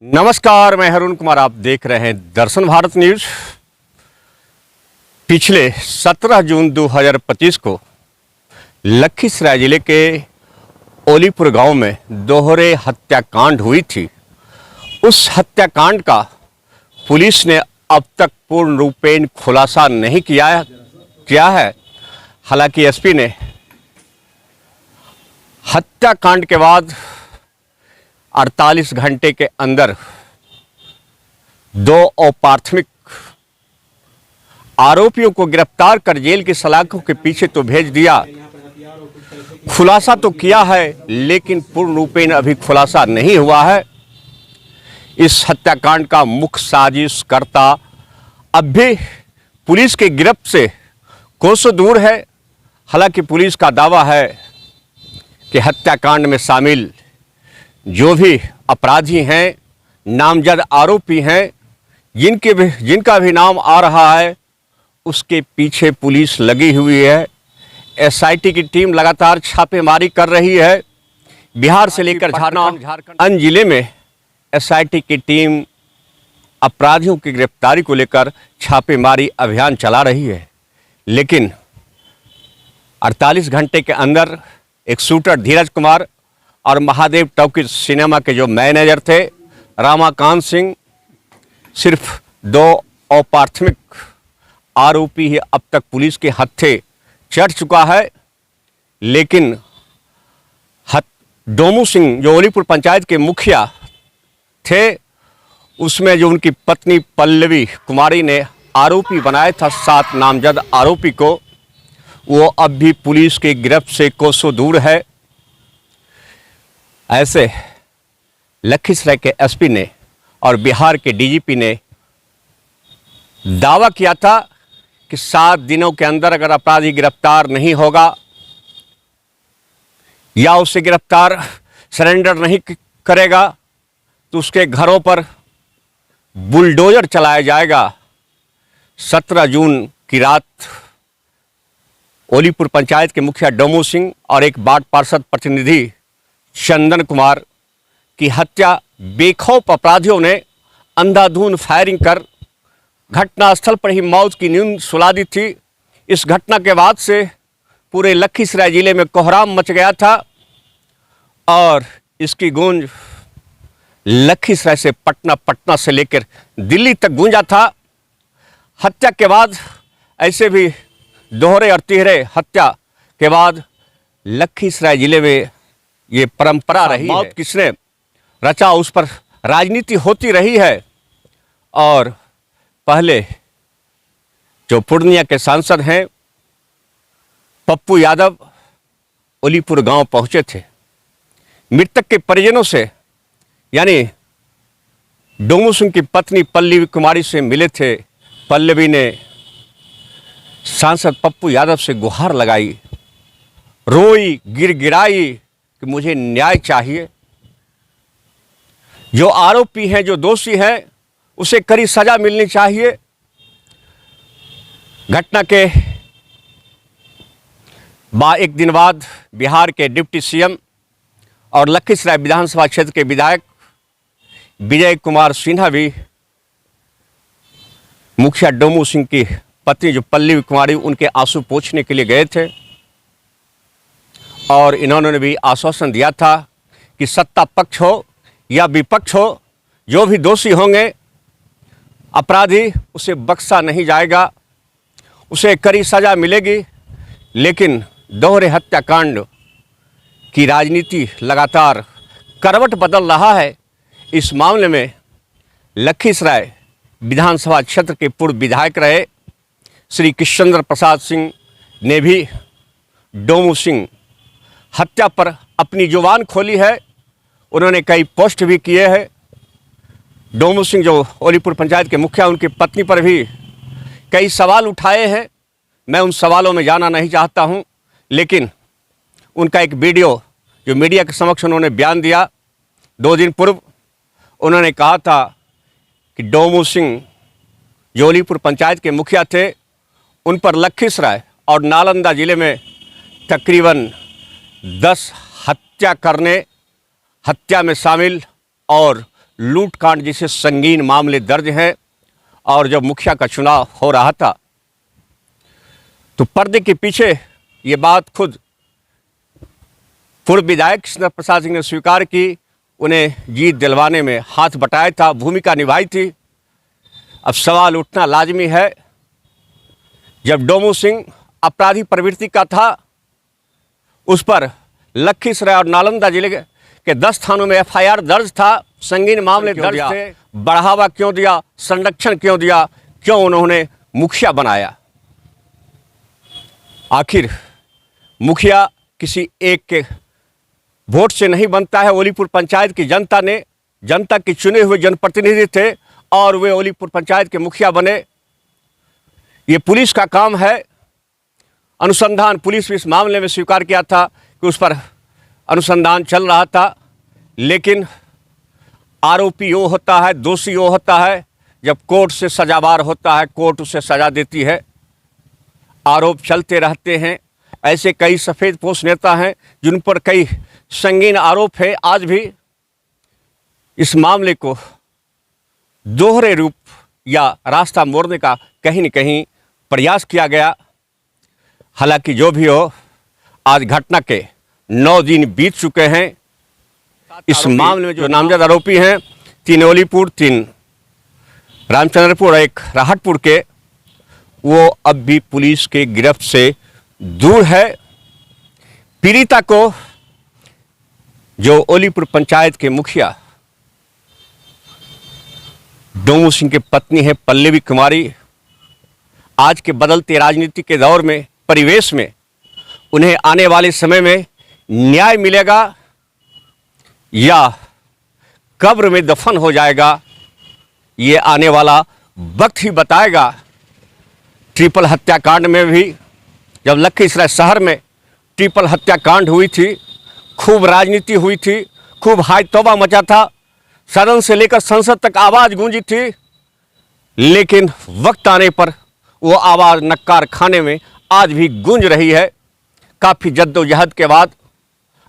नमस्कार, मैं अरुण कुमार। आप देख रहे हैं दर्शन भारत न्यूज। पिछले 17 जून 2025 को लखीसराय जिले के ओलीपुर गांव में दोहरे हत्याकांड हुई थी। उस हत्याकांड का पुलिस ने अब तक पूर्ण रूपेण खुलासा नहीं किया है। हालांकि एसपी ने हत्याकांड के बाद 48 घंटे के अंदर दो अप्राथमिक आरोपियों को गिरफ्तार कर जेल की सलाखों के पीछे तो भेज दिया। खुलासा तो किया है, लेकिन पूर्ण रूपेण अभी खुलासा नहीं हुआ है। इस हत्याकांड का मुख्य साजिशकर्ता अब भी पुलिस के गिरफ्त से कोसों दूर है। हालांकि पुलिस का दावा है कि हत्याकांड में शामिल जो भी अपराधी हैं, नामजद आरोपी हैं, जिनका भी नाम आ रहा है, उसके पीछे पुलिस लगी हुई है। एसआईटी की टीम लगातार छापेमारी कर रही है। बिहार से लेकर झारखंड अन्य जिले में एसआईटी की टीम अपराधियों की गिरफ्तारी को लेकर छापेमारी अभियान चला रही है। लेकिन 48 घंटे के अंदर एक शूटर धीरज कुमार और महादेव टॉकीज सिनेमा के जो मैनेजर थे रामाकांत सिंह, सिर्फ दो अप्राथमिक आरोपी ही अब तक पुलिस के हत्थे चढ़ चुका है। लेकिन डोमू सिंह जो ओलीपुर पंचायत के मुखिया थे, उसमें जो उनकी पत्नी पल्लवी कुमारी ने आरोपी बनाया था 7 नामजद आरोपी को, वो अब भी पुलिस के गिरफ्त से कोसों दूर है। ऐसे लखीसराय के एसपी ने और बिहार के डीजीपी ने दावा किया था कि 7 दिनों के अंदर अगर अपराधी गिरफ्तार नहीं होगा या उसे गिरफ्तार सरेंडर नहीं करेगा तो उसके घरों पर बुलडोजर चलाया जाएगा। 17 जून की रात ओलीपुर पंचायत के मुखिया डोमू सिंह और एक वार्ड पार्षद प्रतिनिधि चंदन कुमार की हत्या बेखौफ अपराधियों ने अंधाधुंध फायरिंग कर घटनास्थल पर ही मौत की नींद सुला दी थी। इस घटना के बाद से पूरे लखीसराय जिले में कोहराम मच गया था और इसकी गूंज लखीसराय से पटना से लेकर दिल्ली तक गूंजा था। हत्या के बाद ऐसे भी दोहरे और तिहरे हत्या के बाद लखीसराय जिले में ये परंपरा रही है। मौत किसने रचा, उस पर राजनीति होती रही है। और पहले जो पूर्णिया के सांसद हैं पप्पू यादव ओलीपुर गांव पहुंचे थे। मृतक के परिजनों से यानी डोमू सिंह की पत्नी पल्लवी कुमारी से मिले थे। पल्लवी ने सांसद पप्पू यादव से गुहार लगाई, रोई, गिड़गिड़ाई कि मुझे न्याय चाहिए। जो आरोपी हैं, जो दोषी हैं, उसे कड़ी सजा मिलनी चाहिए। घटना के एक दिन बाद बिहार के डिप्टी सीएम और लखीसराय विधानसभा क्षेत्र के विधायक विजय कुमार सिन्हा भी मुखिया डोमू सिंह की पत्नी जो पल्लवी कुमारी, उनके आंसू पोंछने के लिए गए थे और इन्होंने भी आश्वासन दिया था कि सत्ता पक्ष हो या विपक्ष हो, जो भी दोषी होंगे अपराधी, उसे बख्शा नहीं जाएगा, उसे कड़ी सजा मिलेगी। लेकिन दोहरे हत्याकांड की राजनीति लगातार करवट बदल रहा है। इस मामले में लखीसराय विधानसभा क्षेत्र के पूर्व विधायक रहे श्री कृष्णेंद्र प्रसाद सिंह ने भी डोमू सिंह हत्या पर अपनी जुबान खोली है। उन्होंने कई पोस्ट भी किए हैं। डोमू सिंह जो ओलीपुर पंचायत के मुखिया, उनकी पत्नी पर भी कई सवाल उठाए हैं। मैं उन सवालों में जाना नहीं चाहता हूं, लेकिन उनका एक वीडियो जो मीडिया के समक्ष उन्होंने बयान दिया 2 दिन पूर्व, उन्होंने कहा था कि डोमू सिंह जो ओलीपुर पंचायत के मुखिया थे, उन पर लखीसराय और नालंदा जिले में तकरीबन 10 हत्या में शामिल और लूटकांड जैसे संगीन मामले दर्ज हैं। और जब मुखिया का चुनाव हो रहा था तो पर्दे के पीछे ये बात खुद पूर्व विधायक कृष्ण प्रसाद सिंह ने स्वीकार की, उन्हें जीत दिलवाने में हाथ बटाया था, भूमिका निभाई थी। अब सवाल उठना लाजमी है, जब डोमू सिंह अपराधी प्रवृत्ति का था, उस पर लखीसराय और नालंदा जिले के 10 थानों में एफआईआर दर्ज था, संगीन मामले दर्ज थे, बढ़ावा क्यों दिया, संरक्षण क्यों दिया, क्यों उन्होंने मुखिया बनाया? आखिर मुखिया किसी एक के वोट से नहीं बनता है। ओलीपुर पंचायत की जनता के चुने हुए जनप्रतिनिधि थे और वे ओलीपुर पंचायत के मुखिया बने। ये पुलिस का काम है अनुसंधान। पुलिस भी इस मामले में स्वीकार किया था कि उस पर अनुसंधान चल रहा था, लेकिन आरोपी वो होता है, दोषी वो होता है जब कोर्ट से सजावार होता है, कोर्ट उसे सजा देती है। आरोप चलते रहते हैं। ऐसे कई सफ़ेदपोश नेता हैं जिन पर कई संगीन आरोप है। आज भी इस मामले को दोहरे रूप या रास्ता मोड़ने का कहीं न कहीं प्रयास किया गया। हालांकि जो भी हो, आज घटना के 9 दिन बीत चुके हैं। इस मामले में जो नामजद आरोपी हैं, 3 ओलीपुर, 3 रामचंद्रपुर और 1 राहटपुर के, वो अब भी पुलिस के गिरफ्त से दूर है। पीड़िता को, जो ओलीपुर पंचायत के मुखिया डोमू सिंह की पत्नी है पल्लवी कुमारी, आज के बदलते राजनीति के दौर में, परिवेश में उन्हें आने वाले समय में न्याय मिलेगा या कब्र में दफन हो जाएगा, ये आने वाला वक्त ही बताएगा। ट्रिपल हत्याकांड में भी जब लखीसराय शहर में ट्रिपल हत्याकांड हुई थी, खूब राजनीति हुई थी, खूब हाय तौबा मचा था, सदन से लेकर संसद तक आवाज़ गूंजी थी, लेकिन वक्त आने पर वो आवाज़ नक्कार खाने में आज भी गूंज रही है। काफ़ी जद्दोजहद के बाद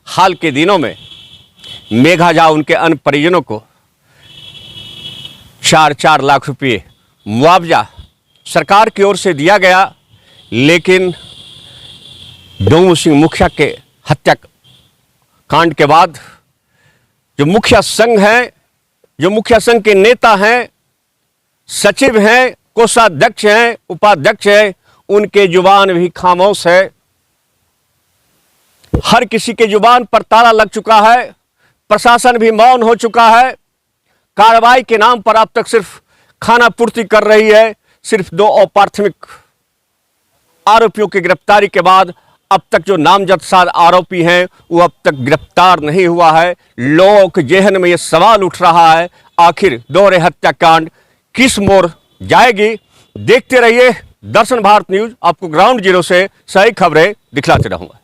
हाल के दिनों में मेघा झा उनके अन्य परिजनों को 4-4 लाख रुपये मुआवजा सरकार की ओर से दिया गया, लेकिन डोमू सिंह मुखिया के हत्याकांड के बाद जो मुखिया संघ हैं, जो मुखिया संघ के नेता हैं, सचिव हैं, कोषाध्यक्ष हैं, उपाध्यक्ष हैं, उनके जुबान भी खामोश है। हर किसी के जुबान पर ताला लग चुका है। प्रशासन भी मौन हो चुका है। कार्रवाई के नाम पर अब तक सिर्फ खाना पूर्ति कर रही है। सिर्फ 2 अप्राथमिक आरोपियों की गिरफ्तारी के बाद अब तक जो नामजद 7 आरोपी हैं वो अब तक गिरफ्तार नहीं हुआ है। लोगों के जेहन में ये सवाल उठ रहा है, आखिर दोहरे हत्याकांड किस मोड़ जाएगी? देखते रहिए दर्शन भारत न्यूज। आपको ग्राउंड जीरो से सही खबरें दिखलाते रहूंगा।